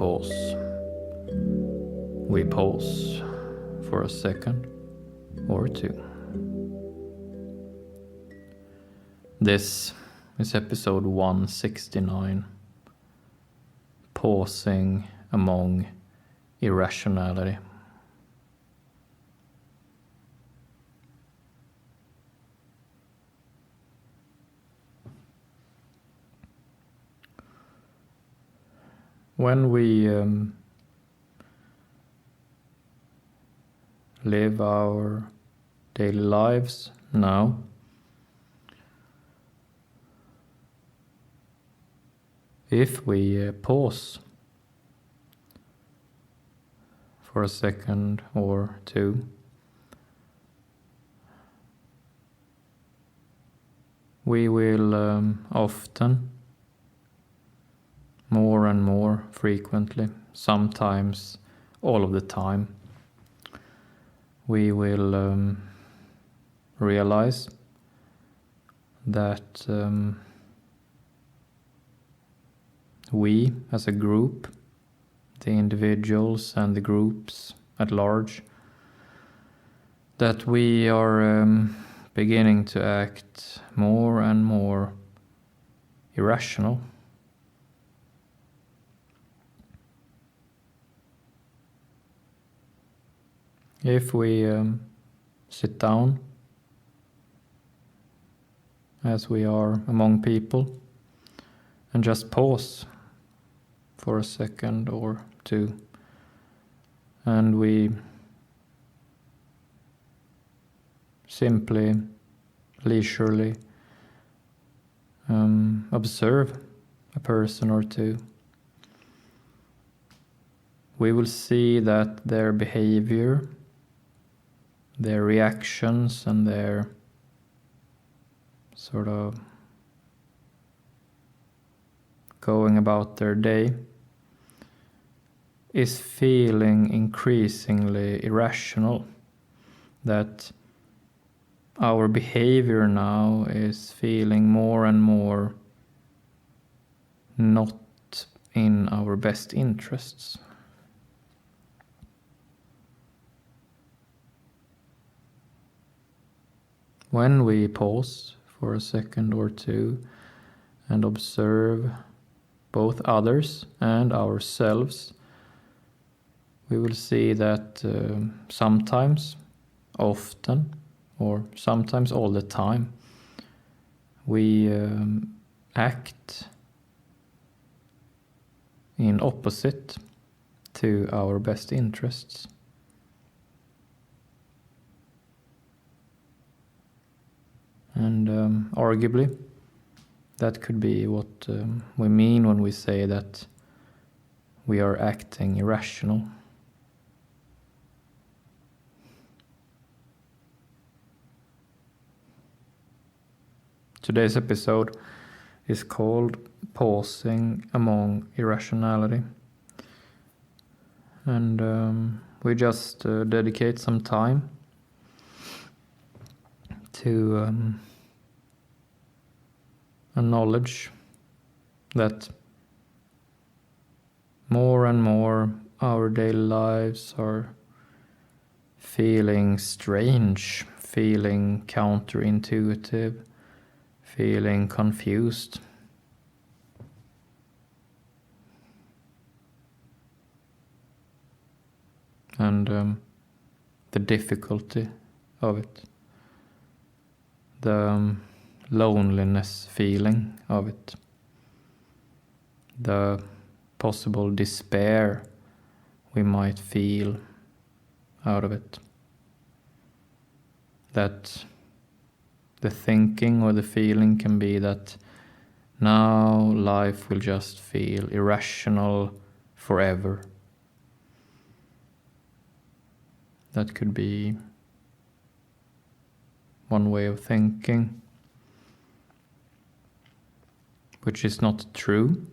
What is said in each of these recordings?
pause. We pause for a second or two. This is episode 169, Pausing Among Irrationality. When we live our daily lives now, if we pause for a second or two, we will often, more and more frequently, sometimes all of the time, we will realize that we as a group, the individuals and the groups at large, that we are beginning to act more and more irrational. If we sit down, as we are among people, and just pause for a second or two, and we simply, leisurely observe a person or two, we will see that their behavior, their reactions and their sort of going about their day is feeling increasingly irrational. That our behavior now is feeling more and more not in our best interests. When we pause for a second or two and observe both others and ourselves, we will see that sometimes, often, or sometimes all the time, we act in opposite to our best interests. And arguably, that could be what we mean when we say that we are acting irrational. Today's episode is called Pausing Among Irrationality. And we just dedicate some time to acknowledge that more and more our daily lives are feeling strange, feeling counterintuitive, feeling confused. And the difficulty of it. The loneliness feeling of it, the possible despair we might feel out of it, that the thinking or the feeling can be that now life will just feel irrational forever. That could be one way of thinking, which is not true.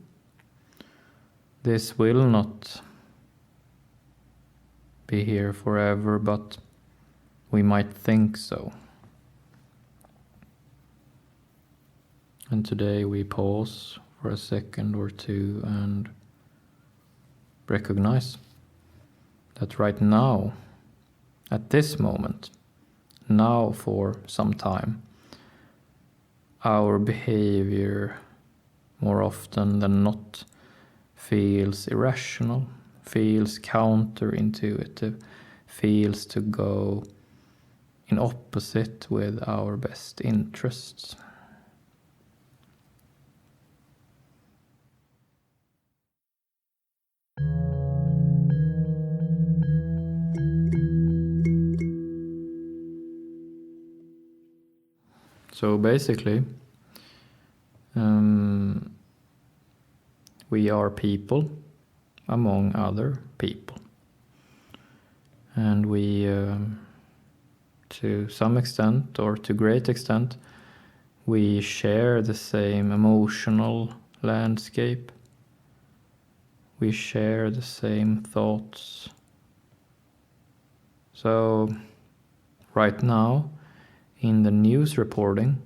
This will not be here forever, but we might think so. And today we pause for a second or two and recognize that right now, at this moment, now for some time, our behavior more often than not feels irrational, feels counterintuitive, feels to go in opposite with our best interests. So basically, we are people among other people. And we, to some extent or to great extent, we share the same emotional landscape. We share the same thoughts. So right now, in the news reporting,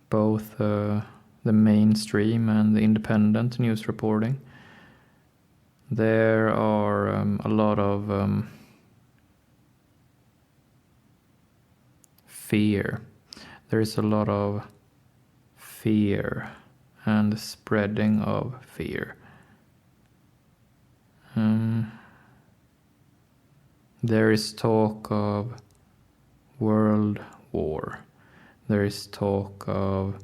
both the mainstream and the independent news reporting, there are a lot of fear. There is a lot of fear and the spreading of fear. There is talk of world war. There is talk of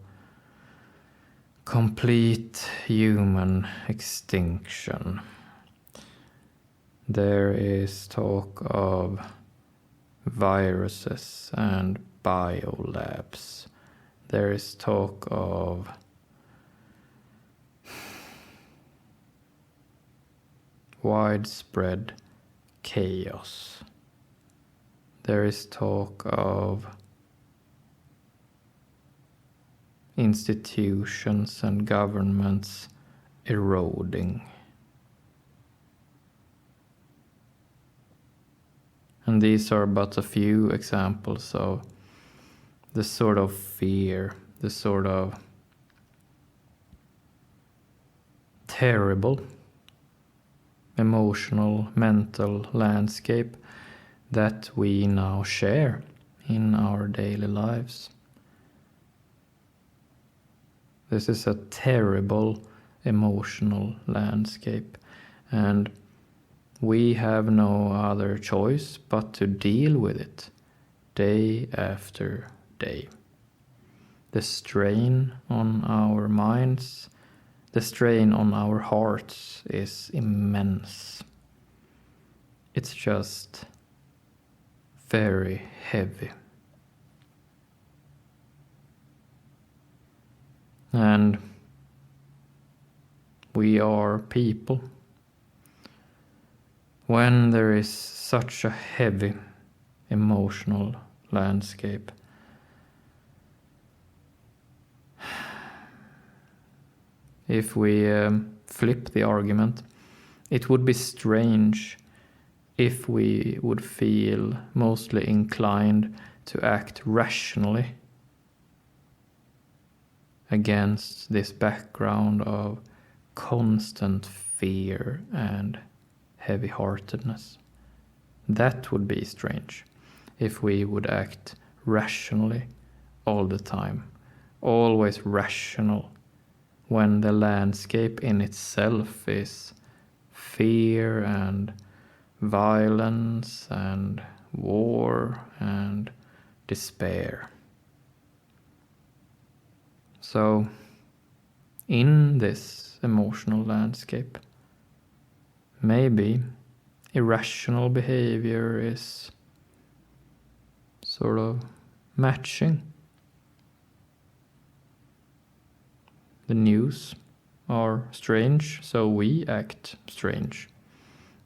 complete human extinction. There is talk of viruses and biolabs. There is talk of widespread chaos. There is talk of institutions and governments eroding. And these are but a few examples of the sort of fear, the sort of terrible emotional, mental landscape that we now share in our daily lives. This is a terrible emotional landscape, and we have no other choice but to deal with it day after day. The strain on our minds, the strain on our hearts is immense. It's just very heavy. And we are people. When there is such a heavy emotional landscape, if we flip the argument, it would be strange if we would feel mostly inclined to act rationally against this background of constant fear and heavy-heartedness. That would be strange if we would act rationally all the time, always rational, when the landscape in itself is fear and violence and war and despair. So, in this emotional landscape, maybe irrational behavior is sort of matching. The news are strange, so we act strange.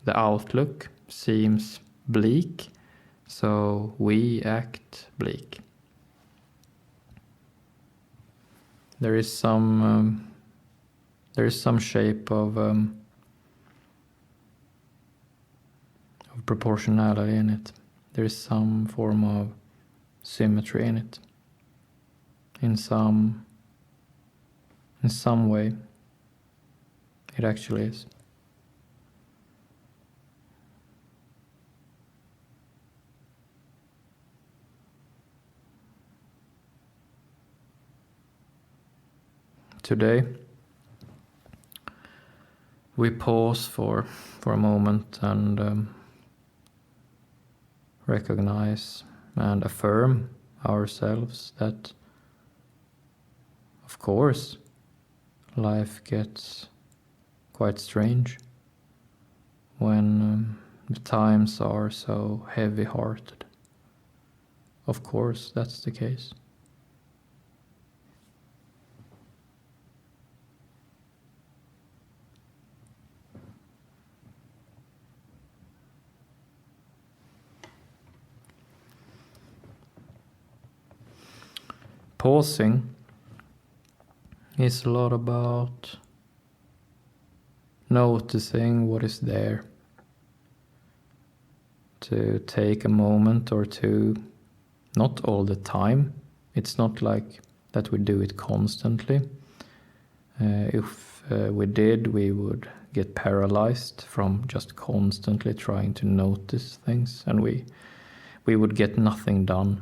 The outlook seems bleak, so we act bleak. There is some shape of proportionality in it. There is some form of symmetry in it. In some way, it actually is. today, we pause for a moment and recognize and affirm ourselves that, of course, life gets quite strange when the times are so heavy-hearted. Of course, that's the case. Pausing is a lot about noticing what is there. To take a moment or two, not all the time. It's not like that we do it constantly. If we did, we would get paralyzed from just constantly trying to notice things, and we would get nothing done.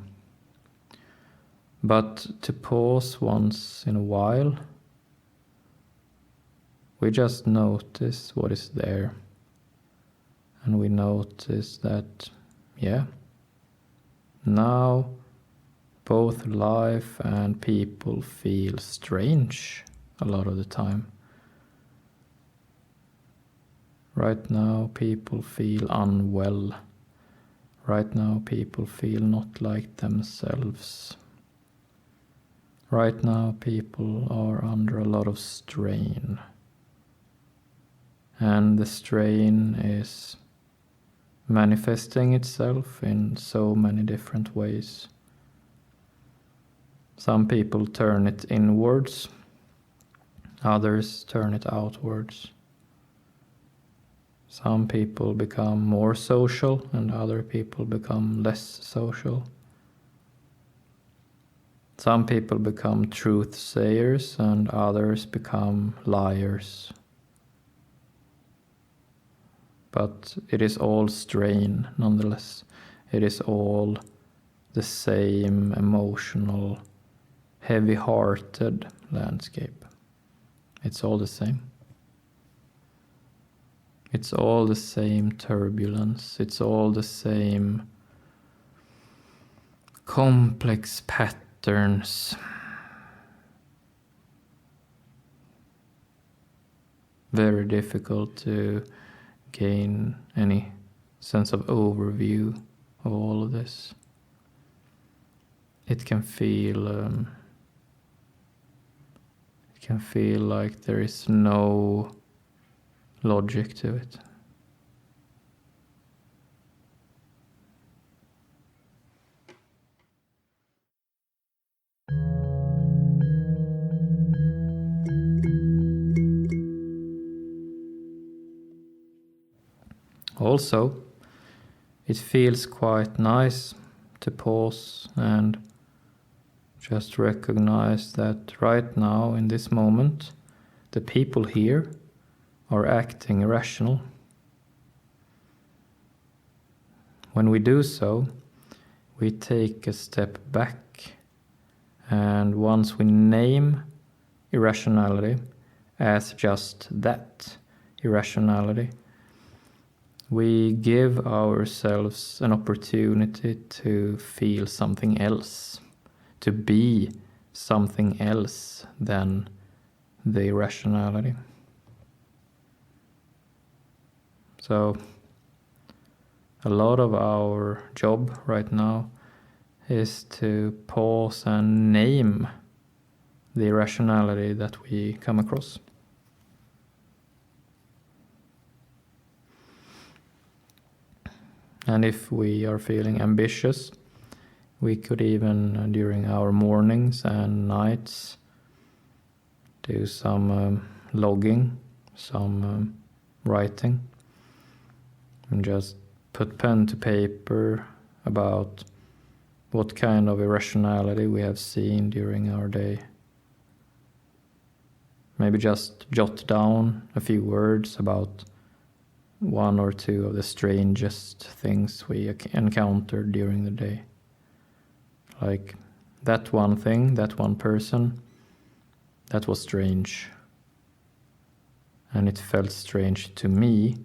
But to pause once in a while, we just notice what is there. And we notice that, now both life and people feel strange a lot of the time. Right now people feel unwell. Right now people feel not like themselves. Right now people are under a lot of strain. And the strain is manifesting itself in so many different ways. Some people turn it inwards, others turn it outwards. Some people become more social and other people become less social. Some people become truth sayers and others become liars. But it is all strain nonetheless. It is all the same emotional, heavy-hearted landscape. It's all the same. It's all the same turbulence. It's all the same complex patterns. Very difficult to gain any sense of overview of all of this. It can feel like there is no logic to it. Also, it feels quite nice to pause and just recognize that right now, in this moment, the people here are acting irrational. When we do so, we take a step back, and once we name irrationality as just that, irrationality, we give ourselves an opportunity to feel something else, to be something else than the irrationality. So, a lot of our job right now is to pause and name the irrationality that we come across. And if we are feeling ambitious, we could even, during our mornings and nights, do some logging, some writing, and just put pen to paper about what kind of irrationality we have seen during our day. Maybe just jot down a few words about one or two of the strangest things we encountered during the day. Like that one thing, that one person, That was strange. And it felt strange to me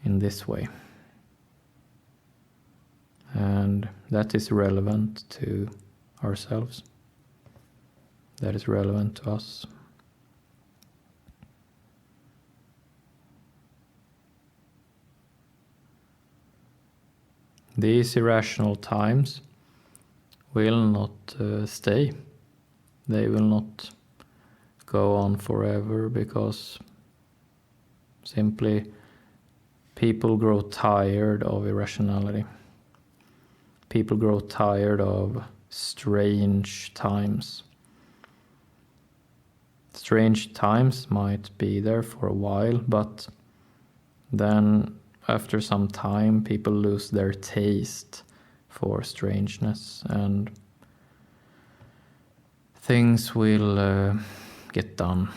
in this way. And that is relevant to ourselves. That is relevant to us. These irrational times will not stay. They will not go on forever, because simply people grow tired of irrationality. People grow tired of strange times. Strange times might be there for a while, but then after some time people lose their taste for strangeness, and things will get done.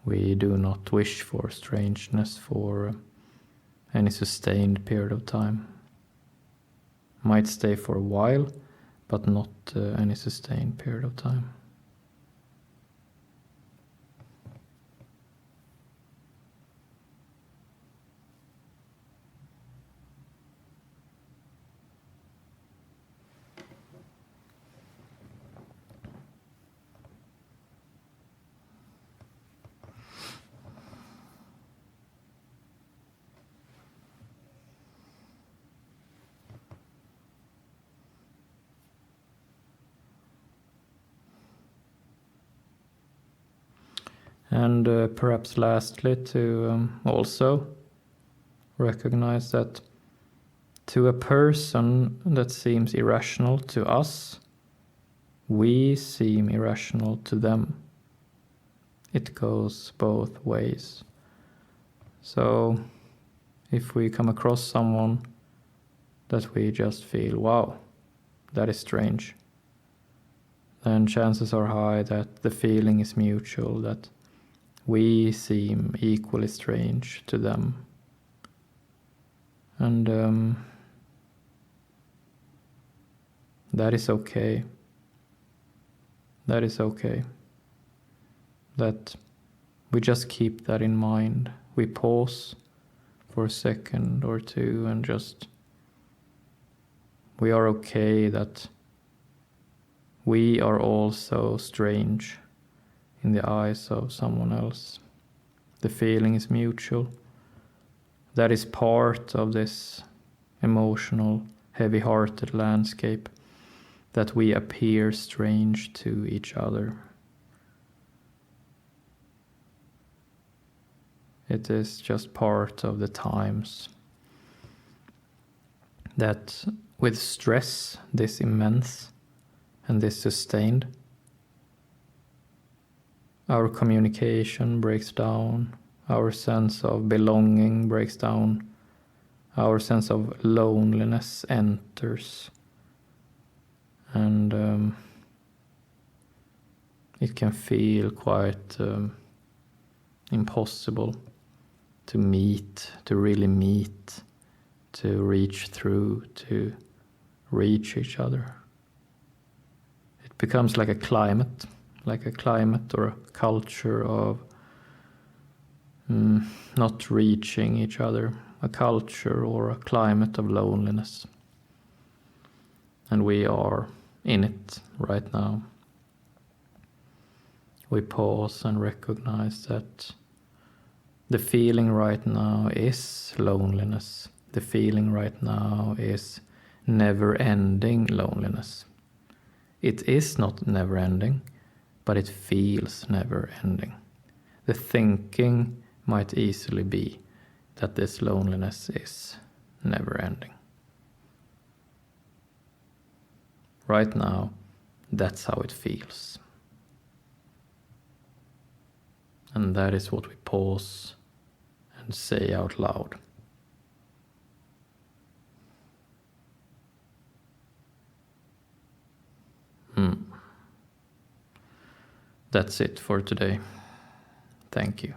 We do not wish for strangeness for any sustained period of time. Might stay for a while, but not any sustained period of time. And perhaps lastly, to also recognize that to a person that seems irrational to us, we seem irrational to them. It goes both ways. So if we come across someone that we just feel, wow, that is strange, then chances are high that the feeling is mutual, that we seem equally strange to them. And that is okay. That is okay. That we just keep that in mind. We pause for a second or two and just, we are okay that we are also strange in the eyes of someone else. The feeling is mutual. That is part of this emotional, heavy-hearted landscape, that we appear strange to each other. It is just part of the times that with stress, this immense and this sustained, our communication breaks down, our sense of belonging breaks down, our sense of loneliness enters, and it can feel quite impossible to meet, to really meet, to reach through, to reach each other. It becomes like a climate or a culture of not reaching each other, a culture or a climate of loneliness. And we are in it right now. We pause and recognize that the feeling right now is loneliness. The feeling right now is never-ending loneliness. It is not never-ending, but it feels never-ending. The thinking might easily be that this loneliness is never-ending. Right now, that's how it feels. And that is what we pause and say out loud. That's it for today. Thank you.